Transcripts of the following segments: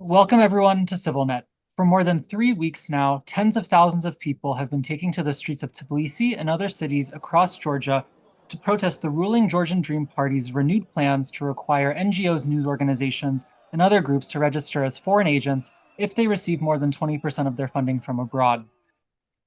Welcome everyone to CivilNet. For more than 3 weeks now, tens of thousands of people have been taking to the streets of Tbilisi and other cities across Georgia to protest the ruling Georgian Dream Party's renewed plans to require NGOs, news organizations, and other groups to register as foreign agents if they receive more than 20% of their funding from abroad.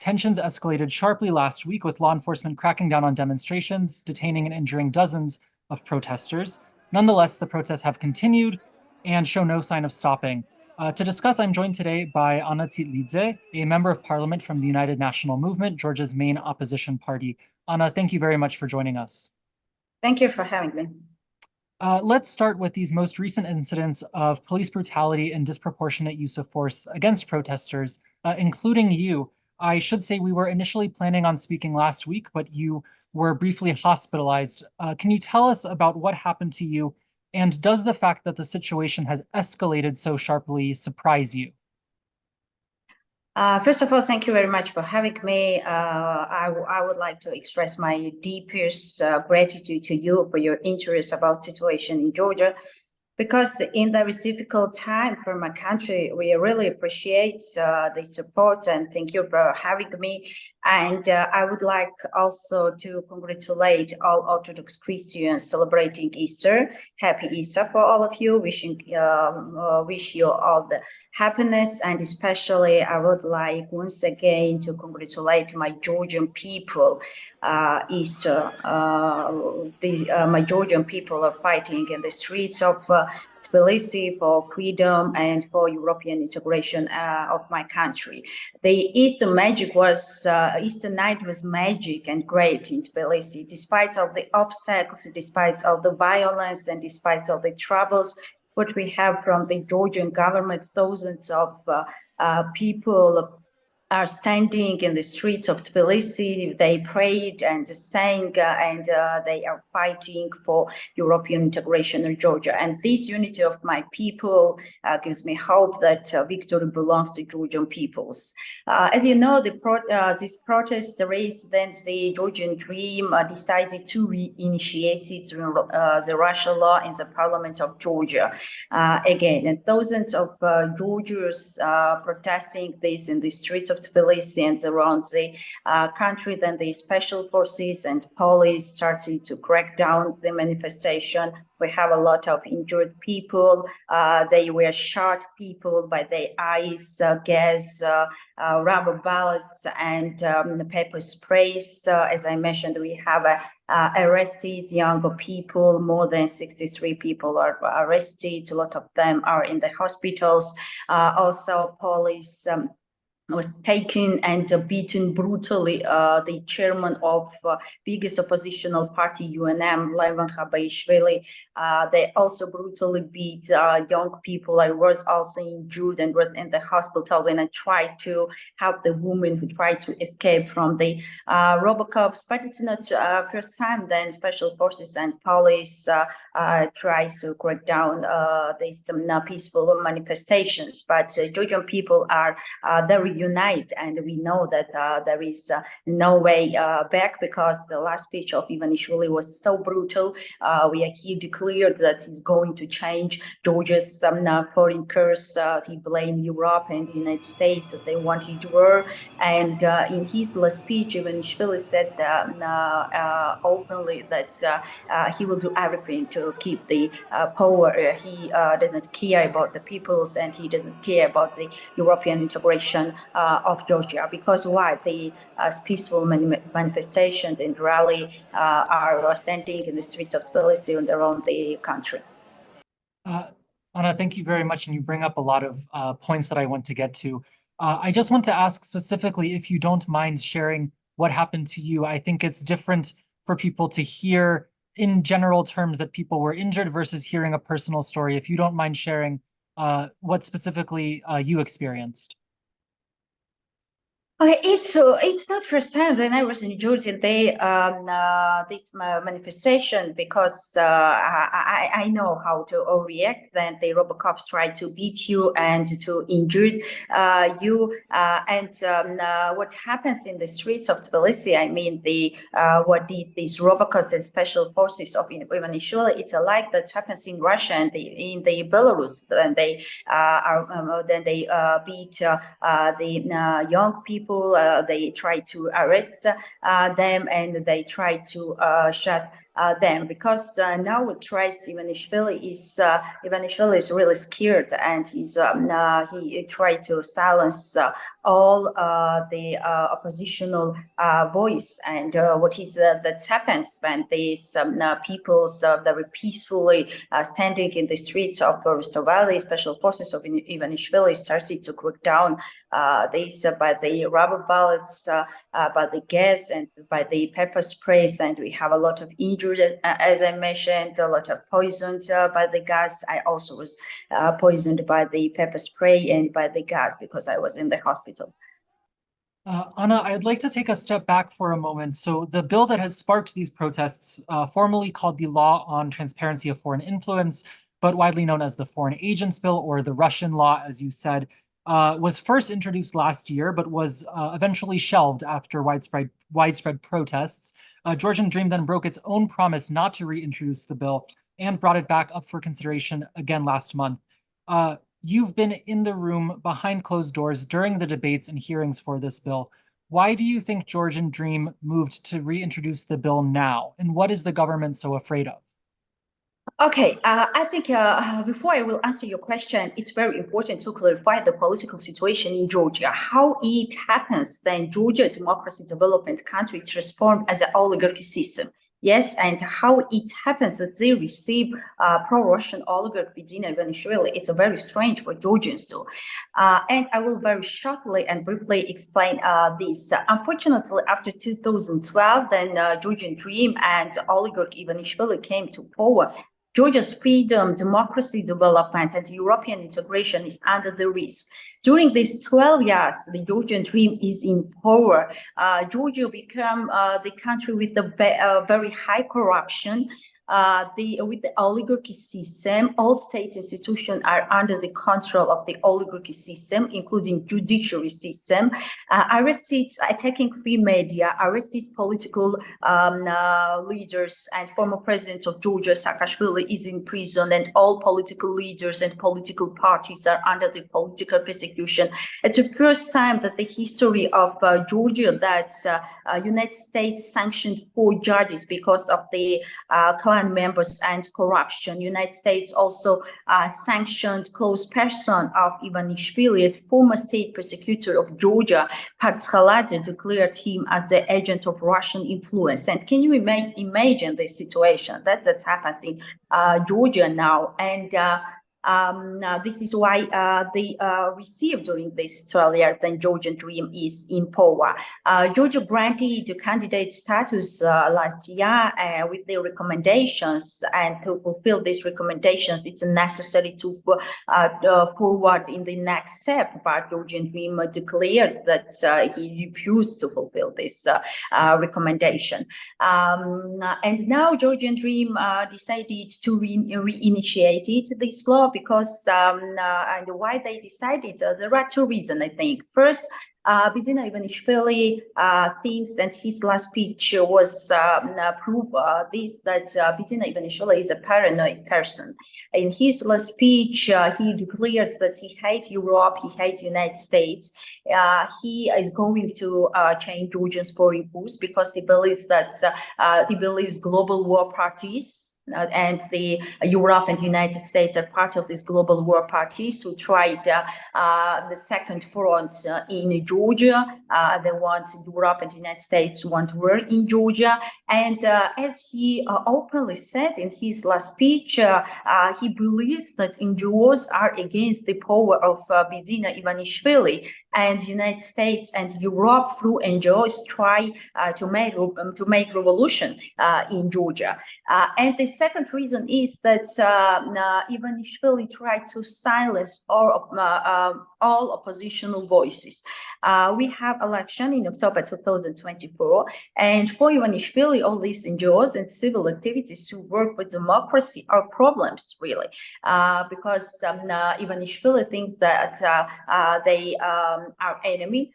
Tensions escalated sharply last week, with law enforcement cracking down on demonstrations, detaining and injuring dozens of protesters. Nonetheless, the protests have continued and show no sign of stopping. To discuss, I'm joined today by Ana Tsitlidze, a member of parliament from the United National Movement, Georgia's main opposition party. Ana, thank you very much for joining us. Thank you for having me. Let's start with these most recent incidents of police brutality and disproportionate use of force against protesters, including you. I should say we were initially planning on speaking last week, but you were briefly hospitalized. Can you tell us about what happened to you? And does the fact that the situation has escalated so sharply surprise you? First of all, thank you very much for having me. I would like to express my deepest gratitude to you for your interest about situation in Georgia, because in this difficult time for my country, we really appreciate the support, and thank you for having me. And I would like also to congratulate all Orthodox Christians celebrating Easter. Happy Easter for all of you. Wish you all the happiness, and especially I would like once again to congratulate my Georgian people. Easter, my Georgian people are fighting in the streets of Tbilisi for freedom and for European integration of my country. The Easter night was magic and great in Tbilisi, despite of the obstacles, despite of the violence, and despite of the troubles what we have from the Georgian government. Thousands of people are standing in the streets of Tbilisi. They prayed and sang, and they are fighting for European integration in Georgia. And this unity of my people gives me hope that victory belongs to Georgian peoples. As you know, this protest raised then the Georgian Dream decided to reinitiate the Russian law in the parliament of Georgia again. And thousands of Georgians protesting this in the streets of Tbilisi and around the country. Then the special forces and police started to crack down the manifestation. We have a lot of injured people. They were shot people by the ice, gas, rubber bullets, and pepper sprays. As I mentioned, we have arrested young people. More than 63 people are arrested. A lot of them are in the hospitals. Also, police was taken and beaten brutally. The chairman of biggest oppositional party, UNM, Ivanishvili, they also brutally beat young people. I was also injured and was in the hospital when I tried to help the woman who tried to escape from the Robocops. But it's not first time then special forces and police tries to crack down these peaceful manifestations. But Georgian people are very unite, and we know that there is no way back, because the last speech of Ivanishvili was so brutal. He declared that he's going to change Georgia's foreign curse. He blamed Europe and the United States that they wanted war. And in his last speech, Ivanishvili said openly that he will do everything to keep the power. He does not care about the peoples, and he doesn't care about the European integration of Georgia, because why? The peaceful manifestations and rally are standing in the streets of Tbilisi and around the country. Ana, thank you very much, and you bring up a lot of points that I want to get to. I just want to ask specifically, if you don't mind sharing what happened to you. I think it's different for people to hear in general terms that people were injured versus hearing a personal story. If you don't mind sharing what specifically you experienced. It's not first time when I was in Georgia. This manifestation because I know how to react when the Robocops try to beat you and to injure you. What happens in the streets of Tbilisi? I mean, what did these Robocops and special forces of Ivanishvili? It's alike that happens in Russia and in the Belarus when they beat the young people. They try to arrest them and they try to shut them because now with Trice Ivanishvili is really scared and he tried to silence all the oppositional voice and what is that happens when these peoples that were peacefully standing in the streets of Risto Valley, special forces of Ivanishvili started to crack down this by the rubber bullets, by the gas and by the pepper sprays, and we have a lot of injured, as I mentioned, a lot of poisoned by the gas. I also was poisoned by the pepper spray and by the gas because I was in the hospital. Ana, I'd like to take a step back for a moment. So the bill that has sparked these protests, formally called the Law on Transparency of Foreign Influence, but widely known as the Foreign Agents Bill or the Russian Law, as you said, was first introduced last year, but was eventually shelved after widespread protests. Georgian Dream then broke its own promise not to reintroduce the bill and brought it back up for consideration again last month. You've been in the room behind closed doors during the debates and hearings for this bill. Why do you think Georgian Dream moved to reintroduce the bill now? And what is the government so afraid of? Okay, I think before I will answer your question, it's very important to clarify the political situation in Georgia, how it happens that Georgia, democracy development country, transformed as an oligarchy system. Yes, and how it happens that they receive pro-Russian oligarch Vidina Ivanishvili. It's very strange for Georgians too. And I will very shortly and briefly explain this. Unfortunately, after 2012, then Georgian Dream and oligarch Ivanishvili came to power. Georgia's freedom, democracy development, and European integration is under the risk. During these 12 years, the Georgian Dream is in power. Georgia became the country with the very high corruption. With the oligarchy system, all state institutions are under the control of the oligarchy system, including judiciary system. Arrested, attacking free media, arrested political leaders, and former president of Georgia, Saakashvili, is in prison, and all political leaders and political parties are under the political persecution. It's the first time that the history of Georgia that United States sanctioned 4 judges because of the clan members and corruption. United States also sanctioned close person of Ivanishvili, former state prosecutor of Georgia, Ana Tsitlidze, declared him as the agent of Russian influence. And can you imagine this situation that happens in Georgia now? And this is why they received during this 12 years then Georgian Dream is in power. Georgia granted the candidate status last year with their recommendations, and to fulfill these recommendations, it's necessary to forward in the next step. But Georgian Dream declared that he refused to fulfill this recommendation. And now Georgian Dream decided to reinitiate this law because and why they decided, there are 2 reasons, I think. First, Vidina Ivanishvili thinks, and his last speech was proof that Vidina Ivanishvili is a paranoid person. In his last speech, he declared that he hates Europe, he hates United States. He is going to change Georgia's foreign policy because he believes that global war parties and the Europe and United States are part of these global war parties who tried the second front in Georgia. They want Europe and United States want war in Georgia. And as he openly said in his last speech, he believes that NGOs are against the power of Vidina Ivanishvili. and United States and Europe through NGOs try to make revolution in Georgia. And the second reason is that Ivanishvili tried to silence all oppositional voices. We have election in October 2024, and for Ivanishvili, all these NGOs and civil activities who work with democracy are problems, really, because Ivanishvili thinks that they are enemy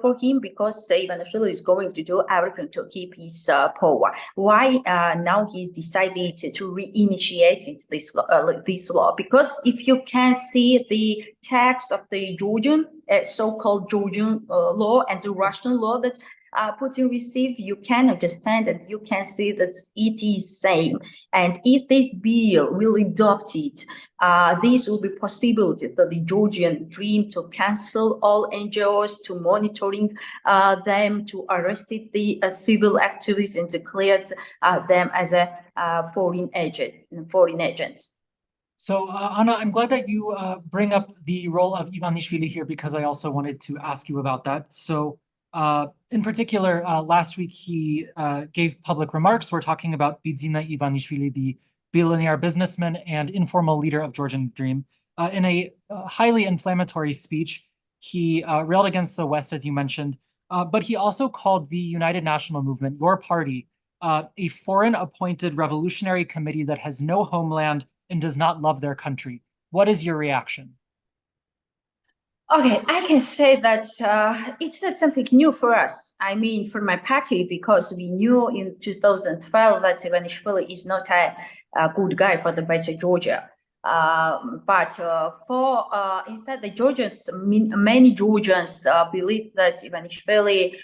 for him, because Ivanishvili is going to do everything to keep his power. Why now he's decided to reinitiate this law? Because if you can see the text of the Georgian, so-called Georgian law and the Russian law that Putin received, you can understand that, you can see that it is same. And if this bill will adopt it, this will be possibility for the Georgian Dream to cancel all NGOs, to monitoring them, to arrest the civil activists and declared them as a foreign agents. So, Ana, I'm glad that you bring up the role of Ivanishvili here, because I also wanted to ask you about that. So, in particular, last week he gave public remarks. We're talking about Bidzina Ivanishvili, the billionaire businessman and informal leader of Georgian Dream. In a highly inflammatory speech, he railed against the West, as you mentioned, but he also called the United National Movement, your party, a foreign-appointed revolutionary committee that has no homeland and does not love their country. What is your reaction? Okay, I can say that it's not something new for us. I mean, for my party, because we knew in 2012 that Ivanishvili is not a good guy for the better Georgia. But instead, the Georgians, many Georgians believe that Ivanishvili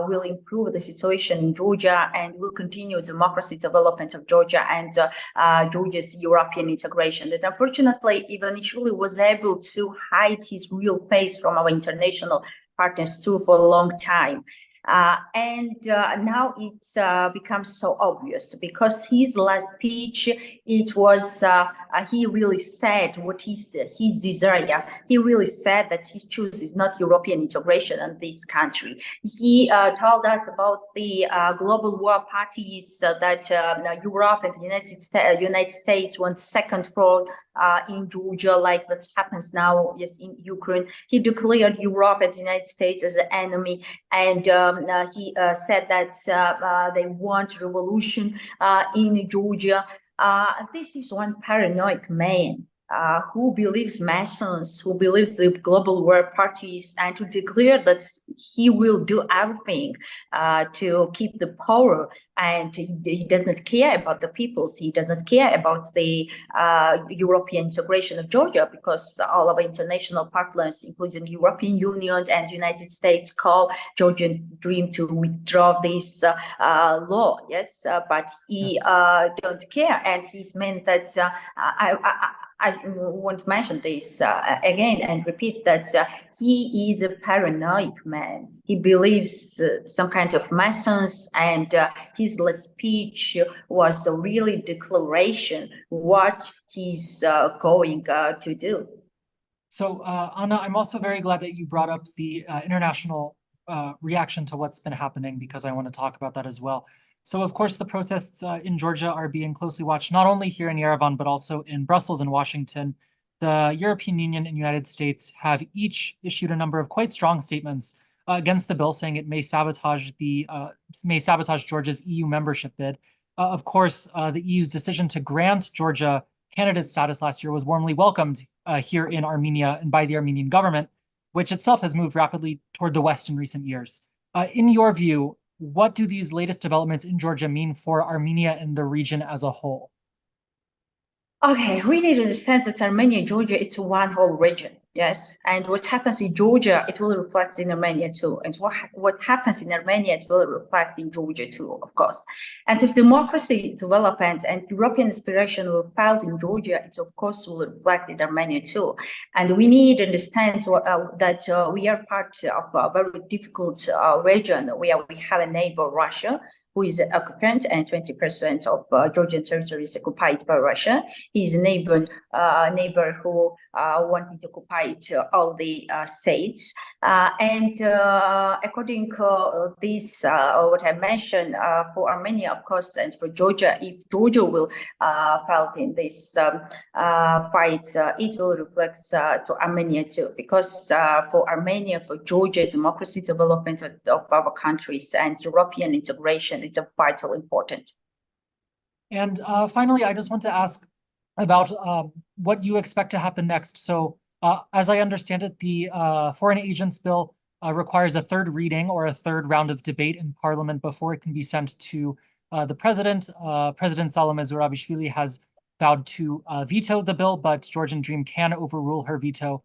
will improve the situation in Georgia and will continue democracy development of Georgia and Georgia's European integration. That unfortunately, Ivanishvili was able to hide his real face from our international partners too for a long time. And now it becomes so obvious, because his last speech, it was he really said what his desire. He really said that his choice is not European integration in this country. He told us about the global war parties that Europe and the United States want second front in Georgia, like that happens now, yes, in Ukraine. He declared Europe and the United States as an enemy, and he said that they want revolution in Georgia. This is one paranoid man who believes Masons, who believes the global war parties, and to declare that he will do everything to keep the power, and he does not care about the peoples. He does not care about the European integration of Georgia, because all of our international partners, including the European Union and the United States, call Georgian Dream to withdraw this law. Yes, but he don't care, and he's meant that I want to mention this again and repeat that he is a paranoid man. He believes some kind of Masons, and his last speech was a really declaration what he's going to do. So, Ana, I'm also very glad that you brought up the international reaction to what's been happening, because I want to talk about that as well. So, of course, the protests in Georgia are being closely watched, not only here in Yerevan, but also in Brussels and Washington. The European Union and United States have each issued a number of quite strong statements against the bill, saying it may sabotage Georgia's EU membership bid. Of course, the EU's decision to grant Georgia candidate status last year was warmly welcomed here in Armenia and by the Armenian government, which itself has moved rapidly toward the West in recent years. In your view, what do these latest developments in Georgia mean for Armenia and the region as a whole? Okay, we need to understand that Armenia and Georgia, it's one whole region, yes. And what happens in Georgia, it will reflect in Armenia too. And what happens in Armenia, it will reflect in Georgia too, of course. And if democracy development and European aspiration will fail in Georgia, it of course will reflect in Armenia too. And we need to understand that we are part of a very difficult region where we have a neighbor, Russia, who is an occupant, and 20% of Georgian territory is occupied by Russia. He is a neighbor who wanting to occupy all the states. And according to this, what I mentioned, for Armenia, of course, and for Georgia, if Georgia will fight in this fight, it will reflect to Armenia too, because for Armenia, for Georgia, democracy development of our countries and European integration is vital important. And finally, I just want to ask about what you expect to happen next. So as I understand it, the Foreign Agents Bill requires a third reading or a third round of debate in Parliament before it can be sent to the president. President Salome Zurabishvili has vowed to veto the bill, but Georgian Dream can overrule her veto.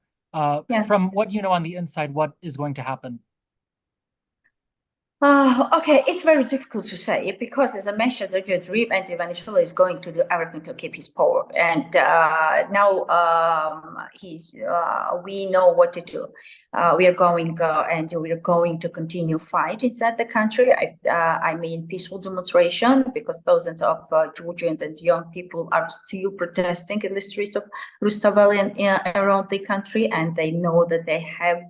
From what you know on the inside, what is going to happen? Okay, it's very difficult to say because, as I mentioned, Georgian Dream and Ivanishvili is going to do everything to keep his power, and now we know what to do. We are going and we are going to continue fight inside the country. I mean, peaceful demonstration, because thousands of Georgians and young people are still protesting in the streets of Rustaveli and around the country, and they know that they have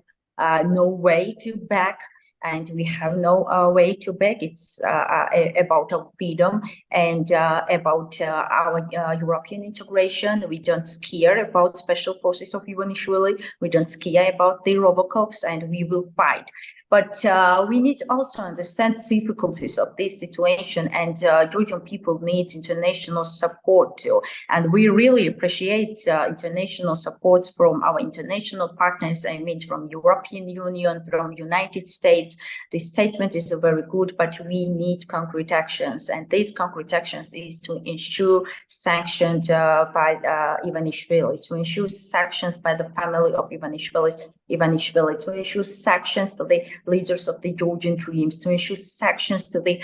no way to back. And we have no way to back. It's about our freedom and about our European integration. We don't care about special forces of Ivanishvili. We don't care about the Robocops, and we will fight. But we need to also understand the difficulties of this situation, and Georgian people need international support too. And we really appreciate international support from our international partners. I mean, from European Union, from United States. The statement is very good, but we need concrete actions. And these concrete actions is to ensure sanctions by Ivanishvili, to ensure sanctions by the family of Ivanishvili, to ensure sanctions to the leaders of the Georgian Dreams, to issue sanctions to the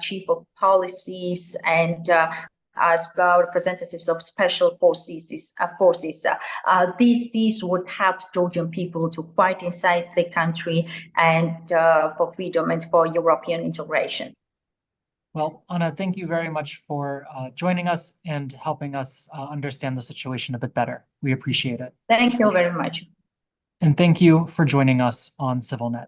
chief of policies and as representatives of special forces. This would help Georgian people to fight inside the country and for freedom and for European integration. Well, Ana, thank you very much for joining us and helping us understand the situation a bit better. We appreciate it. Thank you very much. And thank you for joining us on CivilNet.